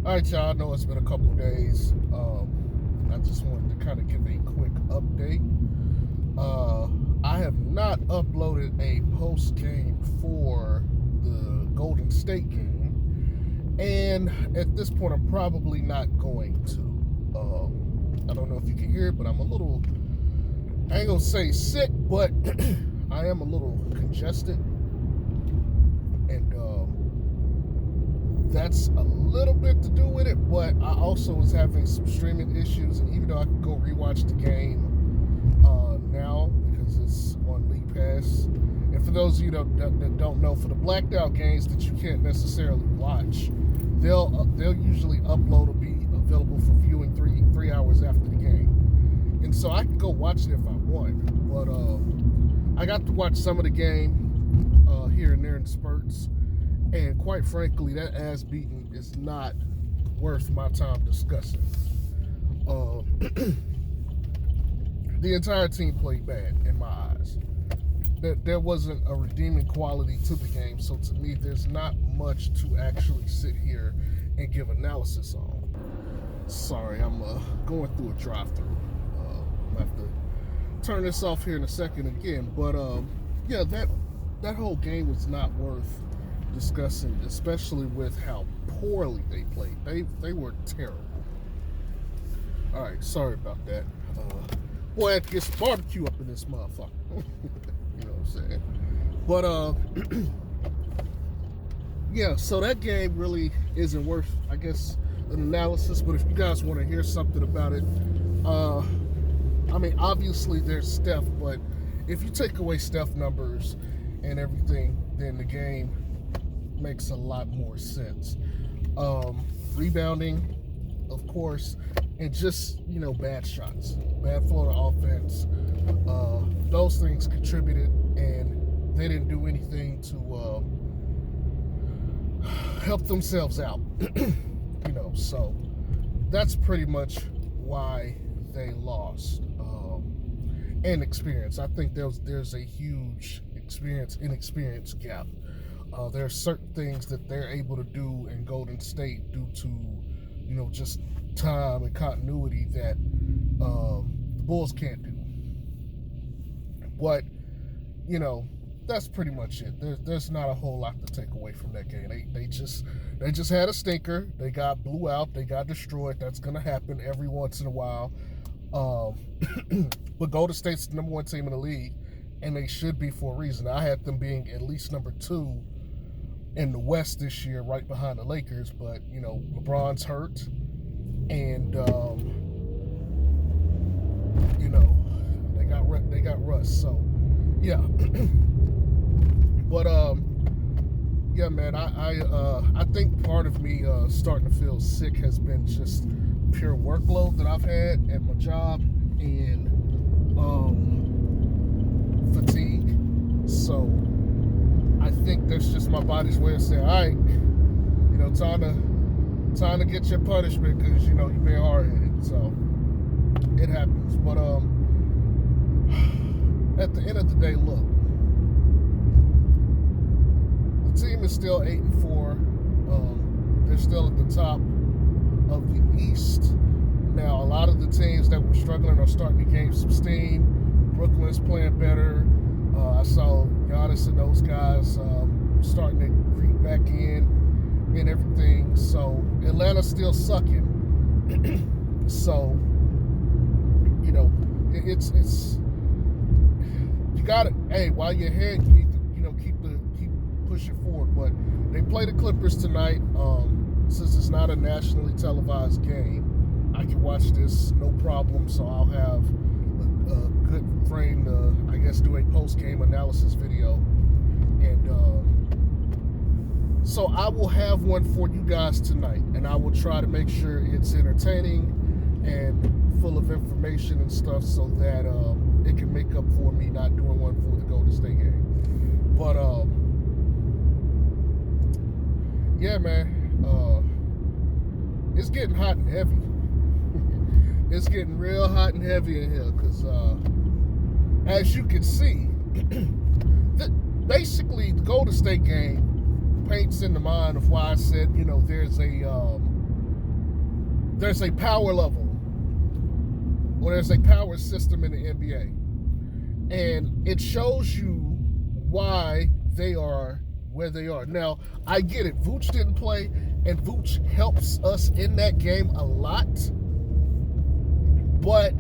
All right, y'all. I know it's been a couple of days. I just wanted to kind of give a quick update. I have not uploaded a post game for the Golden State game, and at this point, I'm probably not going to. I don't know if you can hear it, but I'm a little, I ain't gonna say sick, but I am a little congested, and that's a little bit to do with it, but I also was having some streaming issues, and even though I could go rewatch the game now because it's on League Pass, and for those of you that don't know, for the blacked out games that you can't necessarily watch, they'll usually upload or be available for viewing three hours after the game, and so I can go watch it if I want, but I got to watch some of the game here and there in spurts. And quite frankly, that ass beating is not worth my time discussing. The entire team played bad in my eyes. There wasn't a redeeming quality to the game, so to me, there's not much to actually sit here and give analysis on. Sorry, I'm going through a drive-through. I'll have to turn this off here in a second again. But yeah, that whole game was not worth discussing, especially with how poorly they played. They were terrible. All right, sorry about that. Boy, it gets barbecue up in this motherfucker. You know what I'm saying? But yeah. So that game really isn't worth, I guess, an analysis. But if you guys want to hear something about it, I mean, obviously there's Steph, but if you take away Steph numbers and everything, then the game makes a lot more sense. Rebounding, of course, and just, bad shots, bad flow to offense. Those things contributed, and they didn't do anything to help themselves out. So that's pretty much why they lost. And experience. I think there's a huge inexperience gap. There are certain things that they're able to do in Golden State due to, just time and continuity that the Bulls can't do. But, that's pretty much it. There's not a whole lot to take away from that game. They just had a stinker. They got blew out. They got destroyed. That's gonna happen every once in a while. But Golden State's the number one team in the league, and they should be for a reason. I had them being at least number 2 in the West this year, right behind the Lakers. But LeBron's hurt, and they got rust. So yeah, but yeah, man, I think part of me starting to feel sick has been just pure workload that I've had at my job and fatigue. So I think that's just my body's way of saying, all right, time to get your punishment because you've been hard-headed. So it happens. But at the end of the day, look, the team is still 8-4. They're still at the top of the East. Now, a lot of the teams that were struggling are starting to gain some steam. Brooklyn's playing better. I saw Giannis and those guys starting to creep back in and everything. So Atlanta's still sucking. So it's you got it. Hey, while you're ahead, you need to keep pushing forward. But they play the Clippers tonight. Since it's not a nationally televised game, I can watch this no problem. So I'll have a good frame to, I guess, do a post-game analysis video. And so I will have one for you guys tonight, and I will try to make sure it's entertaining and full of information and stuff so that it can make up for me not doing one for the Golden State game. But yeah, man, it's getting hot and heavy. It's getting real hot and heavy in here because, as you can see, basically the Golden State game paints in the mind of why I said, there's a there's a power level, or there's a power system in the NBA. And it shows you why they are where they are. Now, I get it. Vooch didn't play, and Vooch helps us in that game a lot. But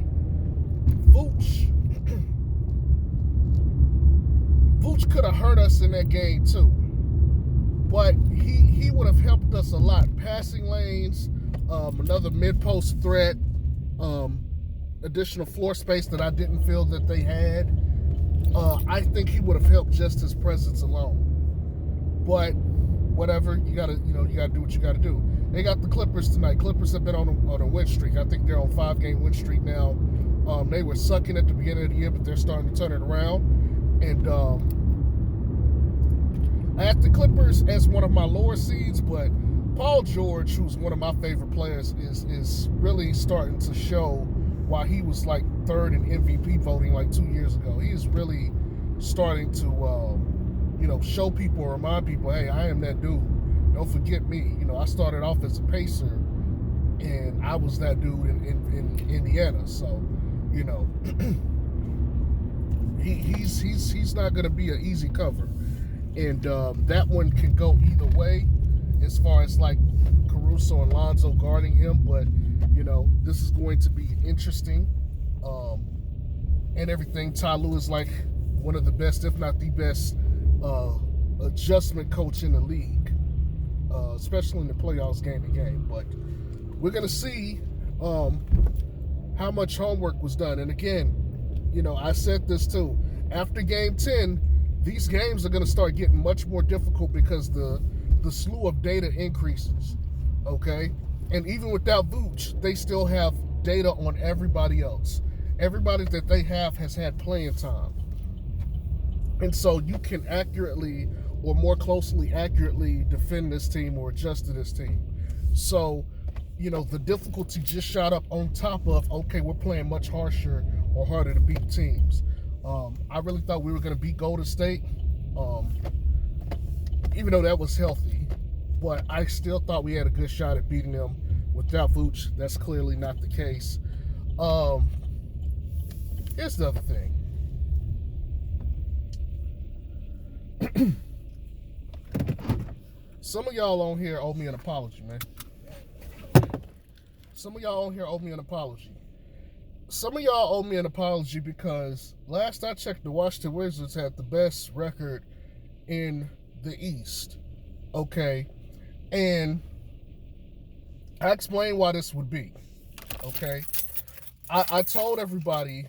Vooch could have hurt us in that game too. But he would have helped us a lot. Passing lanes, another mid-post threat, additional floor space that I didn't feel that they had. I think he would have helped just his presence alone. But whatever, you gotta do what you gotta do. They got the Clippers tonight. Clippers have been on a win streak. I think they're on a 5-game win streak now. They were sucking at the beginning of the year, but they're starting to turn it around. And I had the Clippers as one of my lower seeds, but Paul George, who's one of my favorite players, is really starting to show why he was like third in MVP voting like 2 years ago. He is really starting to, show people or remind people, hey, I am that dude. Don't forget me. I started off as a pacer, and I was that dude in Indiana. So, he's not going to be an easy cover. And that one can go either way as far as like Caruso and Lonzo guarding him. But, this is going to be interesting and everything. Ty Lue is like one of the best, if not the best, adjustment coach in the league, especially in the playoffs game to game. But we're going to see how much homework was done. And again, I said this too. After game 10, these games are going to start getting much more difficult because the slew of data increases, okay? And even without Vooch, they still have data on everybody else. Everybody that they have has had playing time. And so you can accurately or more closely accurately defend this team or adjust to this team. So, the difficulty just shot up on top of, okay, we're playing much harsher or harder to beat teams. I really thought we were going to beat Golden State, even though that was healthy. But I still thought we had a good shot at beating them without Vooch. That's clearly not the case. Here's the other thing. Some of y'all on here owe me an apology, man. Some of y'all on here owe me an apology. Some of y'all owe me an apology because last I checked, the Washington Wizards had the best record in the East. Okay? And I explained why this would be. Okay? I told everybody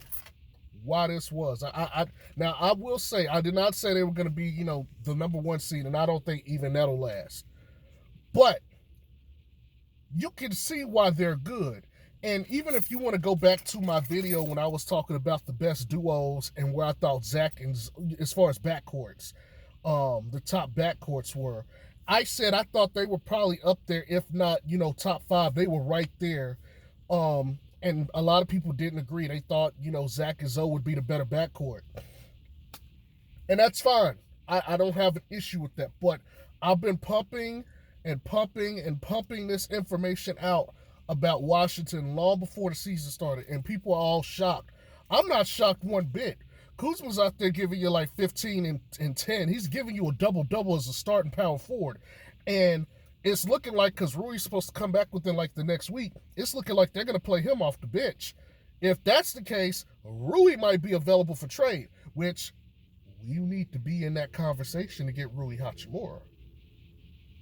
why this was. Now, I will say, I did not say they were going to be, the number one seed, and I don't think even that'll last. But you can see why they're good. And even if you want to go back to my video when I was talking about the best duos and where I thought Zach, and as far as backcourts, the top backcourts were, I said I thought they were probably up there, if not, top 5. They were right there. And a lot of people didn't agree. They thought, Zach and Zoe would be the better backcourt. And that's fine. I don't have an issue with that. But I've been pumping this information out about Washington long before the season started, and people are all shocked. I'm not shocked one bit. Kuzma's out there giving you like 15 and 10. He's giving you a double-double as a starting power forward. And it's looking like, because Rui's supposed to come back within like the next week, it's looking like they're going to play him off the bench. If that's the case, Rui might be available for trade, which you need to be in that conversation to get Rui Hachimura.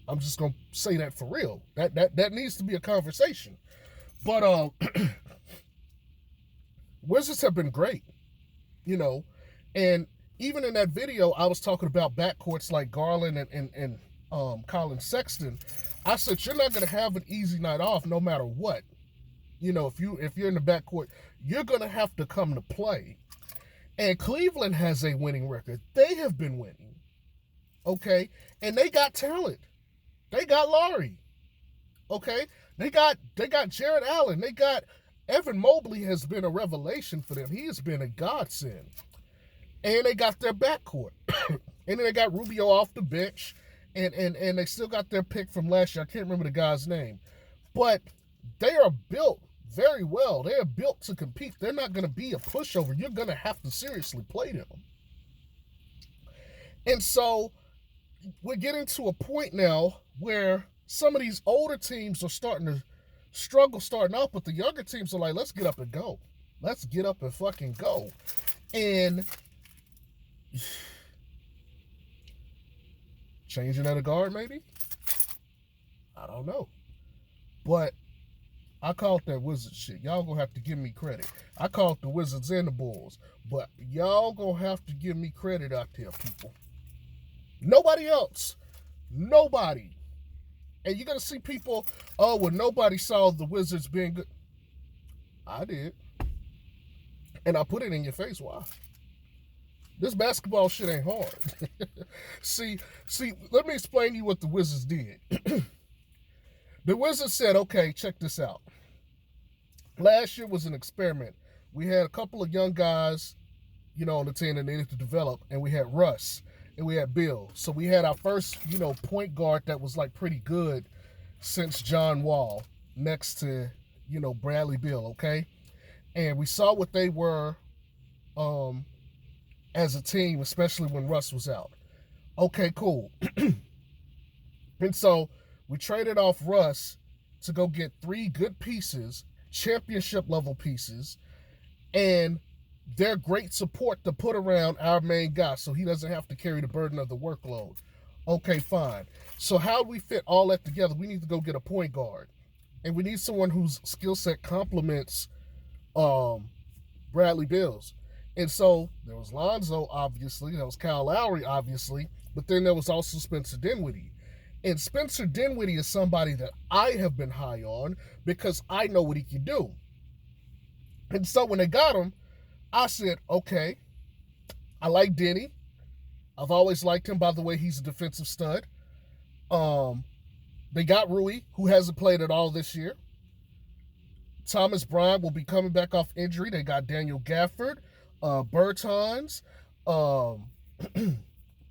I'm just going to say that for real. That needs to be a conversation. But Wizards have been great, and even in that video, I was talking about backcourts like Garland and Colin Sexton. I said, you're not going to have an easy night off no matter what. If you're in the backcourt, you're going to have to come to play. And Cleveland has a winning record. They have been winning. Okay? And they got talent. They got Laurie. Okay? They got Jared Allen. They got Evan Mobley has been a revelation for them. He has been a godsend. And they got their backcourt. And then they got Rubio off the bench. And they still got their pick from last year. I can't remember the guy's name. But They are built very well. They are built to compete. They're not going to be a pushover. You're going to have to seriously play them. And so we're getting to a point now where some of these older teams are starting to struggle starting off, but the younger teams are like, let's get up and go. Let's get up and fucking go. And changing of the guard, maybe? I don't know. But I called that Wizards shit. Y'all gonna have to give me credit. I called the Wizards and the Bulls. But y'all gonna have to give me credit out there, people. Nobody else. Nobody. And you're gonna see people, oh, well, nobody saw the Wizards being good. I did. And I put it in your face. Why? This basketball shit ain't hard. see, let me explain to you what the Wizards did. The Wizards said, okay, check this out. Last year was an experiment. We had a couple of young guys, on the team that needed to develop, and we had Russ and we had Bill. So we had our first, point guard that was like pretty good since John Wall next to, Bradley Beal, okay? And we saw what they were as a team, especially when Russ was out. Okay, cool. And so we traded off Russ to go get 3 good pieces, championship level pieces, and they're great support to put around our main guy so he doesn't have to carry the burden of the workload. Okay, fine. So how do we fit all that together? We need to go get a point guard. And we need someone whose skill set complements Bradley Beal's. And so there was Lonzo, obviously. There was Kyle Lowry, obviously. But then there was also Spencer Dinwiddie. And Spencer Dinwiddie is somebody that I have been high on because I know what he can do. And so when they got him, I said, okay, I like Denny. I've always liked him. By the way, he's a defensive stud. They got Rui, who hasn't played at all this year. Thomas Bryant will be coming back off injury. They got Daniel Gafford, Bertans. Damn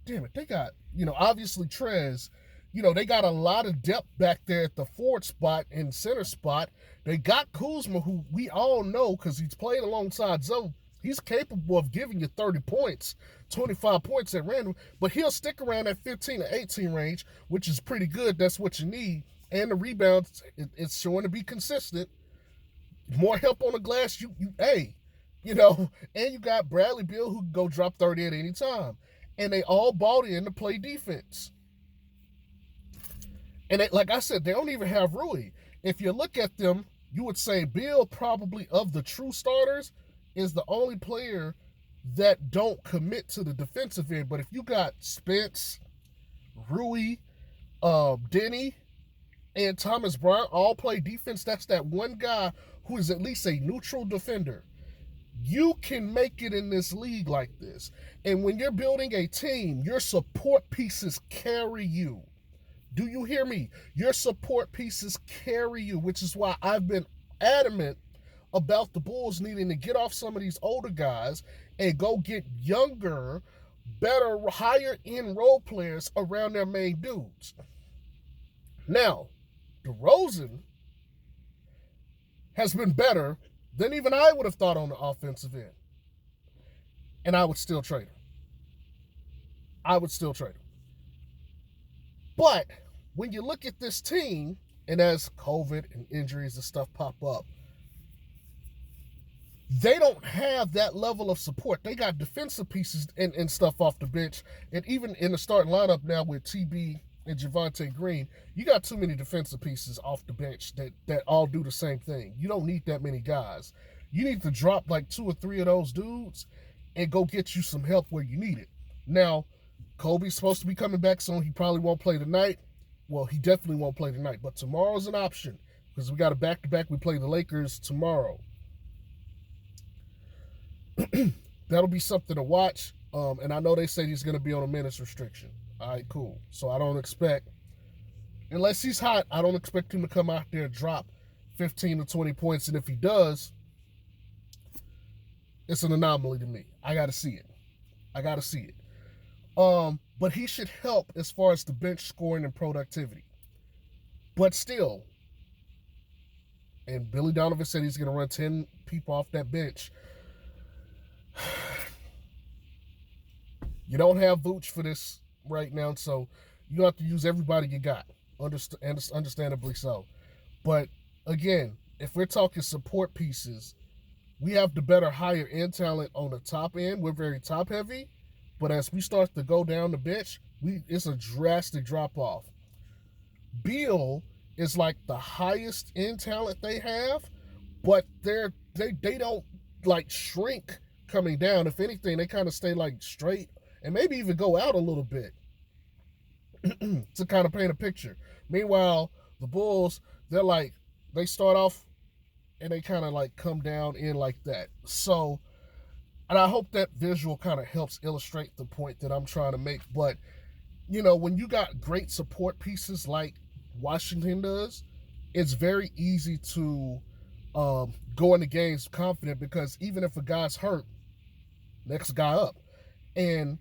it, they got, obviously Trez. They got a lot of depth back there at the forward spot and center spot. They got Kuzma, who we all know because he's played alongside Zoe. He's capable of giving you 30 points, 25 points at random, but he'll stick around that 15 to 18 range, which is pretty good. That's what you need. And the rebounds, it's showing to be consistent. More help on the glass, and you got Bradley Beal who can go drop 30 at any time. And they all bought in to play defense. And like I said, they don't even have Rui. If you look at them, you would say Bill, probably of the true starters, is the only player that don't commit to the defensive end. But if you got Spence, Rui, Denny, and Thomas Bryant all play defense, that's that one guy who is at least a neutral defender. You can make it in this league like this. And when you're building a team, your support pieces carry you. Do you hear me? Your support pieces carry you, which is why I've been adamant about the Bulls needing to get off some of these older guys and go get younger, better, higher end role players around their main dudes. Now, DeRozan has been better than even I would have thought on the offensive end. And I would still trade him. But when you look at this team, and as COVID and injuries and stuff pop up, they don't have that level of support. They got defensive pieces and stuff off the bench. And even in the starting lineup now with TB and Javonte Green, you got too many defensive pieces off the bench that all do the same thing. You don't need that many guys. You need to drop like 2 or 3 of those dudes and go get you some help where you need it. Now, Kobe's supposed to be coming back soon. He probably won't play tonight. Well, he definitely won't play tonight. But tomorrow's an option because we got a back-to-back. We play the Lakers tomorrow. That'll be something to watch. And I know they said he's going to be on a minutes restriction. All right, cool. So I don't expect, unless he's hot, I don't expect him to come out there and drop 15 to 20 points. And if he does, it's an anomaly to me. I got to see it. But he should help as far as the bench scoring and productivity. But still, and Billy Donovan said he's going to run 10 people off that bench. You don't have Vooch for this right now, so you have to use everybody you got, understandably so. But again, if we're talking support pieces, we have the better higher end talent on the top end. We're very top heavy, but as we start to go down the bench, it's a drastic drop off. Beal is like the highest end talent they have, but they don't like shrink coming down. If anything, they kind of stay like straight and maybe even go out a little bit to kind of paint a picture. Meanwhile, the Bulls, they start off and they kind of like come down in like that. So, and I hope that visual kind of helps illustrate the point that I'm trying to make. But, when you got great support pieces like Washington does, it's very easy to go into games confident, because even if a guy's hurt, next guy up. And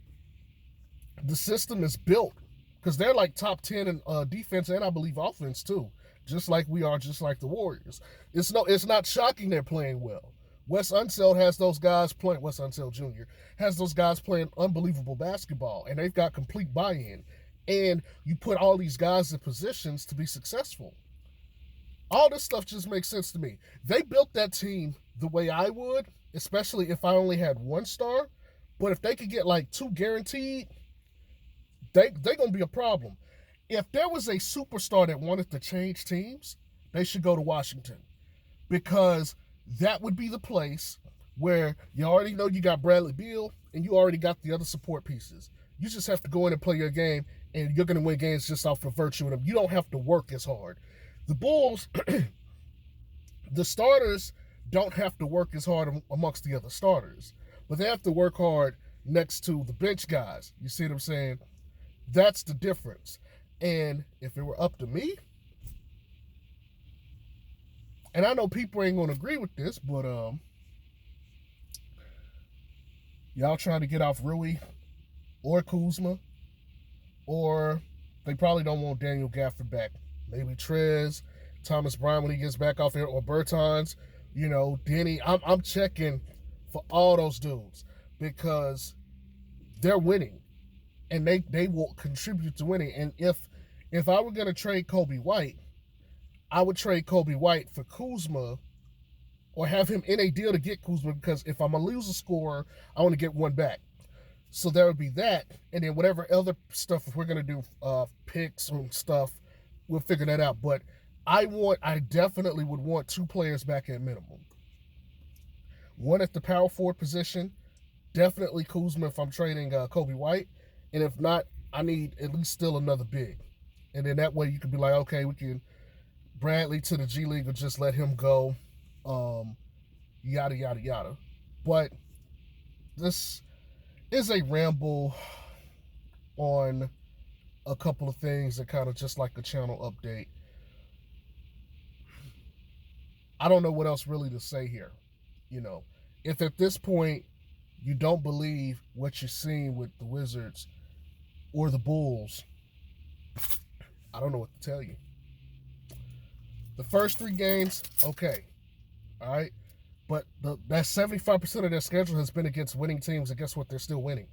the system is built because they're like top 10 in defense and I believe offense too, just like we are, just like the Warriors. It's not shocking they're playing well. Wes Unseld has those guys playing. Wes Unseld Jr. has those guys playing unbelievable basketball, and they've got complete buy-in. And you put all these guys in positions to be successful. All this stuff just makes sense to me. They built that team the way I would, especially if I only had one star. But if they could get like 2 guaranteed, they're going to be a problem. If there was a superstar that wanted to change teams, they should go to Washington, because that would be the place where you already know you got Bradley Beal and you already got the other support pieces. You just have to go in and play your game, and you're going to win games just off of virtue of them. You don't have to work as hard. The Bulls, the starters don't have to work as hard amongst the other starters, but they have to work hard next to the bench guys. You see what I'm saying? That's the difference. And if it were up to me, and I know people ain't going to agree with this, but y'all trying to get off Rui or Kuzma, or they probably don't want Daniel Gafford back. Maybe Trez, Thomas Bryant when he gets back off here, or Bertans, Denny. I'm checking for all those dudes because they're winning, and they will contribute to winning. And if I were going to trade Kobe White, I would trade Kobe White for Kuzma, or have him in a deal to get Kuzma, because if I'm a loser scorer, I want to get one back. So there would be that, and then whatever other stuff, if we're going to do picks and stuff, we'll figure that out. But I definitely would want 2 players back at minimum. One at the power forward position, definitely Kuzma if I'm trading Kobe White, and if not, I need at least still another big. And then that way you could be like, okay, we can Bradley to the G League or just let him go, yada, yada, yada. But this is a ramble on a couple of things that kind of just like a channel update. I don't know what else really to say here. If at this point you don't believe what you're seeing with the Wizards or the Bulls, I don't know what to tell you. The first 3 games, okay. All right. But that 75% of their schedule has been against winning teams, and guess what? They're still winning.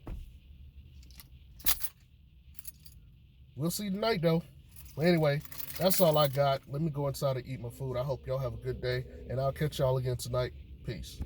We'll see tonight, though. But anyway, that's all I got. Let me go inside and eat my food. I hope y'all have a good day, and I'll catch y'all again tonight. Peace.